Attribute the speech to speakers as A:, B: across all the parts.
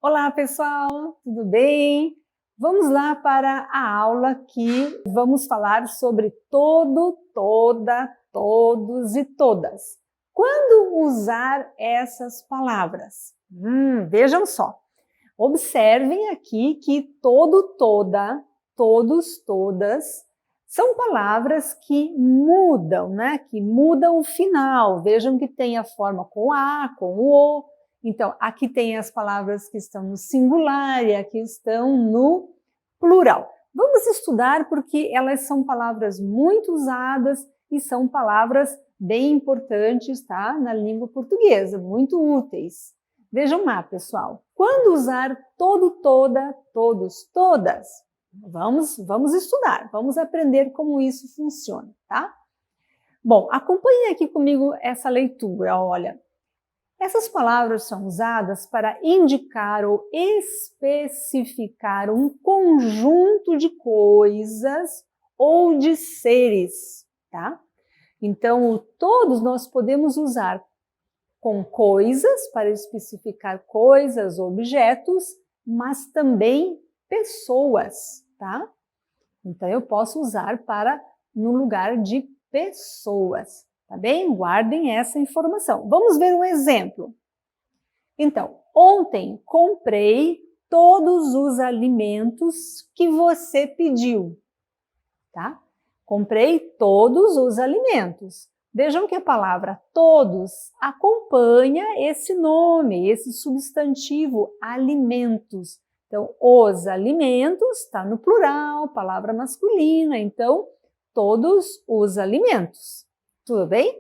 A: Olá, pessoal, tudo bem? Vamos lá para a aula que vamos falar sobre todo, toda, todos e todas. Quando usar essas palavras? Vejam só. Observem aqui que todo, toda, todos, todas são palavras que mudam, né? Que mudam o final. Vejam que tem a forma com a, com o. Então, aqui tem as palavras que estão no singular e aqui estão no plural. Vamos estudar porque elas são palavras muito usadas e são palavras bem importantes, tá? Na língua portuguesa, muito úteis. Vejam lá, pessoal. Quando usar todo, toda, todos, todas? Vamos estudar, vamos aprender como isso funciona, tá? Bom, acompanhem aqui comigo essa leitura, olha. Essas palavras são usadas para indicar ou especificar um conjunto de coisas ou de seres, tá? Então, todos nós podemos usar com coisas, para especificar coisas, objetos, mas também pessoas, tá? Então, eu posso usar para no lugar de pessoas, tá bem? Guardem essa informação. Vamos ver um exemplo. Então, ontem comprei todos os alimentos que você pediu, tá? Comprei todos os alimentos. Vejam que a palavra todos acompanha esse nome, esse substantivo, alimentos. Então, os alimentos está no plural, palavra masculina, então, todos os alimentos. Tudo bem?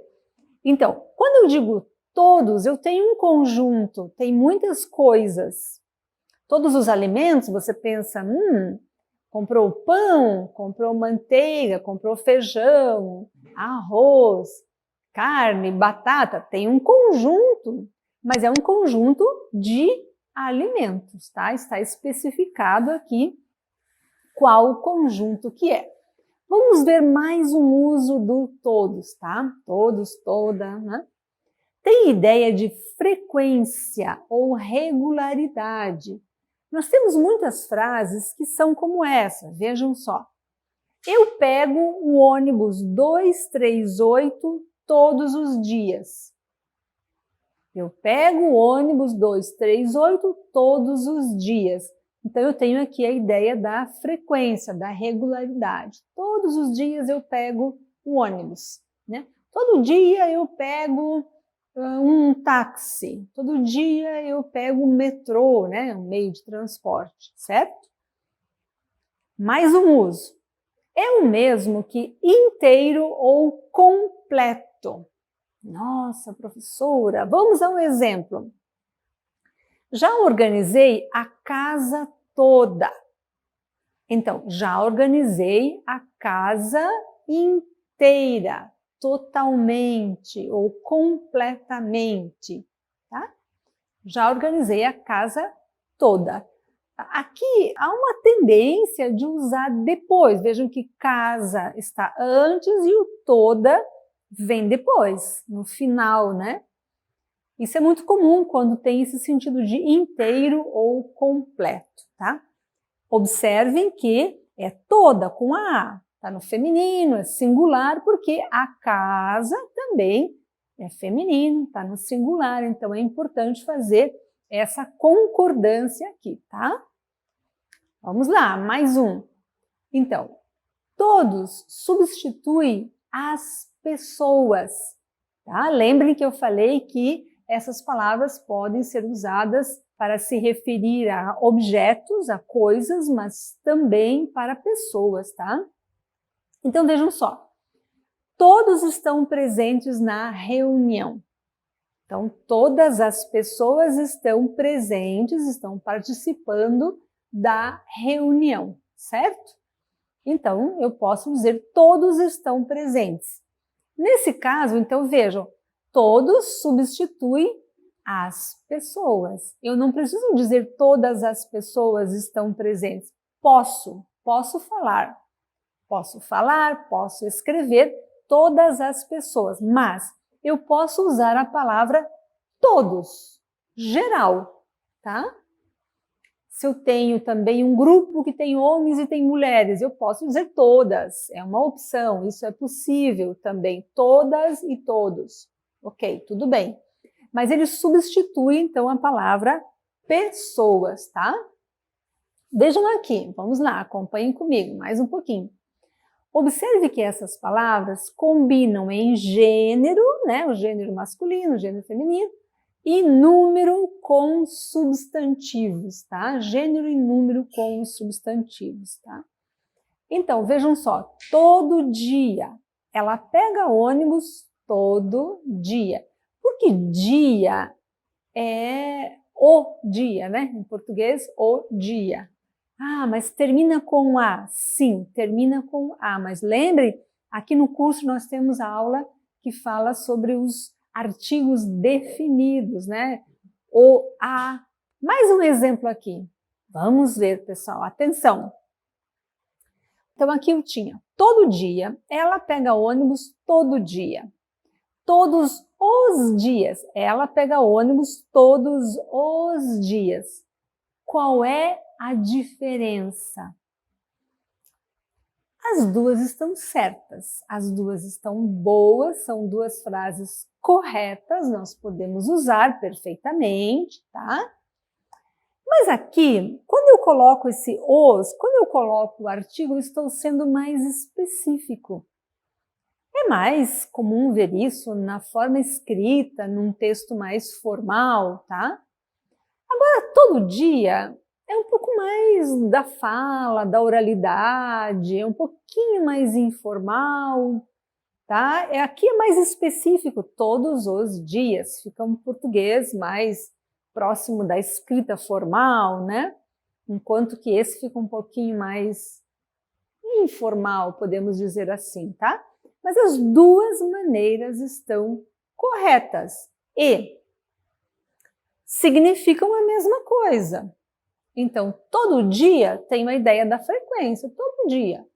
A: Então, quando eu digo todos, eu tenho um conjunto, tem muitas coisas. Todos os alimentos, você pensa, comprou pão, comprou manteiga, comprou feijão, arroz, carne, batata, tem um conjunto, mas é um conjunto de alimentos, tá? Está especificado aqui qual o conjunto que é. Vamos ver mais um uso do todos, tá? Todos, toda, né? Tem ideia de frequência ou regularidade. Nós temos muitas frases que são como essa, vejam só. Eu pego o ônibus 238 todos os dias. Eu pego o ônibus 238 todos os dias. Então, eu tenho aqui a ideia da frequência, da regularidade. Todos os dias eu pego o ônibus, né? Todo dia eu pego um táxi. Todo dia eu pego o metrô, né? Um meio de transporte, certo? Mais um uso. É o mesmo que inteiro ou completo. Nossa, professora, vamos a um exemplo. Já organizei a casa toda. Então, já organizei a casa inteira, totalmente ou completamente, tá? Já organizei a casa toda. Aqui há uma tendência de usar depois. Vejam que casa está antes e o toda vem depois, no final, né? Isso é muito comum quando tem esse sentido de inteiro ou completo, tá? Observem que é toda com a, tá no feminino, é singular, porque a casa também é feminino, tá no singular, então é importante fazer essa concordância aqui, tá? Vamos lá, mais um. Então, todos substitui as pessoas, tá? Lembrem que eu falei que essas palavras podem ser usadas para se referir a objetos, a coisas, mas também para pessoas, tá? Então, vejam só. Todos estão presentes na reunião. Então, todas as pessoas estão presentes, estão participando da reunião, certo? Então, eu posso dizer todos estão presentes. Nesse caso, então, vejam, todos substitui as pessoas. Eu não preciso dizer todas as pessoas estão presentes. Posso falar. Posso escrever todas as pessoas, mas eu posso usar a palavra todos, geral, tá? Se eu tenho também um grupo que tem homens e tem mulheres, eu posso dizer todas, é uma opção, isso é possível também, todas e todos. Ok, tudo bem. Mas ele substitui, então, a palavra pessoas, tá? Vejam aqui, vamos lá, acompanhem comigo mais um pouquinho. Observe que essas palavras combinam em gênero, né, o gênero masculino, o gênero feminino, e número com substantivos, tá? Gênero e número com substantivos, tá? Então, vejam só, todo dia, ela pega ônibus todo dia. Porque dia é o dia, né? Em português, o dia. Ah, mas termina com A. Sim, termina com A. Mas lembre, aqui no curso nós temos a aula que fala sobre os artigos definidos, né? O A. Mais um exemplo aqui. Vamos ver, pessoal. Atenção. Então, aqui eu tinha todo dia, ela pega ônibus todo dia. Todos os dias, ela pega ônibus todos os dias. Qual é a diferença? As duas estão certas, as duas estão boas, são duas frases corretas, nós podemos usar perfeitamente, tá? Mas aqui, quando eu coloco esse os, quando eu coloco o artigo, eu estou sendo mais específico. É mais comum ver isso na forma escrita, num texto mais formal, tá? Agora, todo dia é um pouco mais da fala, da oralidade, é um pouquinho mais informal, tá? Aqui é mais específico, todos os dias, fica um português mais próximo da escrita formal, né? Enquanto que esse fica um pouquinho mais informal, podemos dizer assim, tá? Mas as duas maneiras estão corretas e significam a mesma coisa. Então, todo dia tem uma ideia da frequência, todo dia.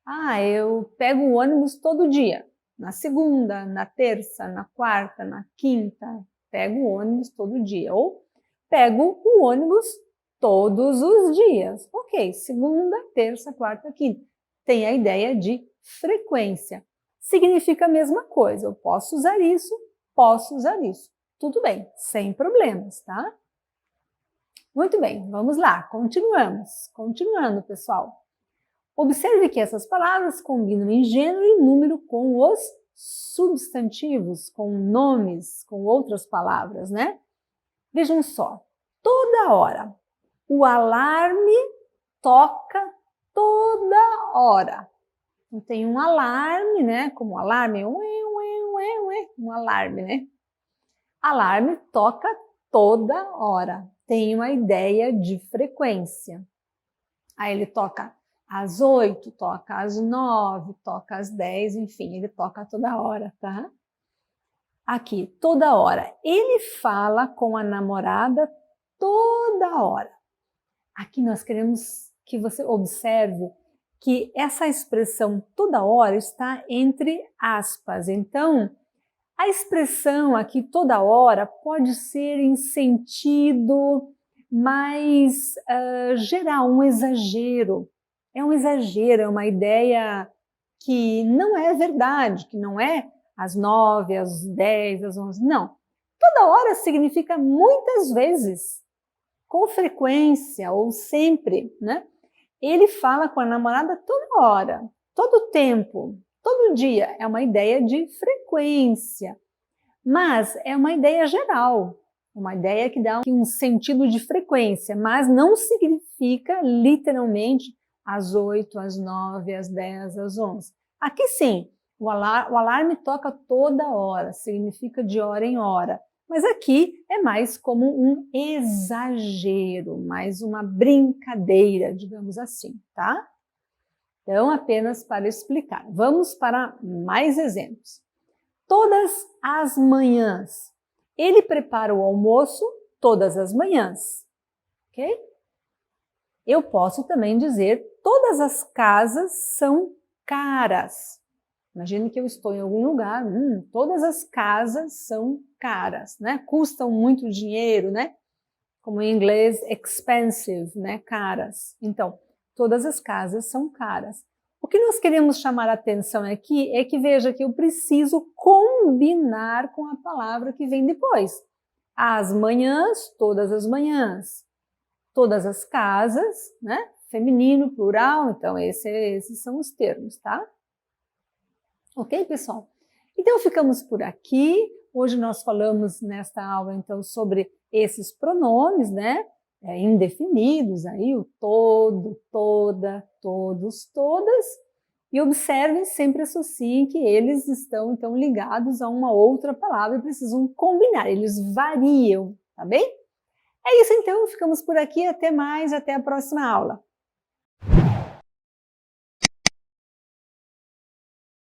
A: Ah, eu pego o ônibus todo dia. Na segunda, na terça, na quarta, na quinta, pego o ônibus todo dia. Ou pego o ônibus todos os dias. Ok, segunda, terça, quarta, quinta. Tem a ideia de frequência. Significa a mesma coisa. Eu posso usar isso, posso usar isso. Tudo bem, sem problemas, tá? Muito bem, vamos lá, continuamos. Continuando, pessoal. Observe que essas palavras combinam em gênero e número com os substantivos, com nomes, com outras palavras, né? Vejam só, toda hora. O alarme toca toda hora. Então, tem um alarme, né? Como alarme, um alarme, né? Alarme toca toda hora. Tem uma ideia de frequência. Aí ele toca às 8, toca às 9, toca às 10, enfim, ele toca toda hora, tá? Aqui, toda hora. Ele fala com a namorada toda hora. Aqui nós queremos que você observe que essa expressão toda hora está entre aspas. Então, a expressão aqui toda hora pode ser em sentido mais geral, um exagero. É um exagero, é uma ideia que não é verdade, que não é às 9, às 10, às 11, não. Toda hora significa muitas vezes, com frequência ou sempre, né? Ele fala com a namorada toda hora, todo tempo, todo dia. É uma ideia de frequência, mas é uma ideia geral, uma ideia que dá um sentido de frequência, mas não significa literalmente às 8, às 9, às 10, às 11. Aqui sim, o alarme toca toda hora, significa de hora em hora. Mas aqui é mais como um exagero, mais uma brincadeira, digamos assim, tá? Então, apenas para explicar. Vamos para mais exemplos. Todas as manhãs. Ele prepara o almoço todas as manhãs, ok? Eu posso também dizer, todas as casas são caras. Imagine que eu estou em algum lugar, todas as casas são caras, né? Custam muito dinheiro, né? como em inglês expensive, né, caras. Então, todas as casas são caras. O que nós queremos chamar a atenção aqui é que veja que eu preciso combinar com a palavra que vem depois. As manhãs, todas as manhãs. Todas as casas, né? Feminino, plural, então esses são os termos, tá? Ok, pessoal? Então ficamos por aqui. Hoje nós falamos nesta aula, então, sobre esses pronomes, né? Indefinidos, aí o todo, toda, todos, todas. E observem, sempre associem que eles estão, então, ligados a uma outra palavra e precisam combinar, eles variam, tá bem? É isso então, ficamos por aqui, até mais, até a próxima aula.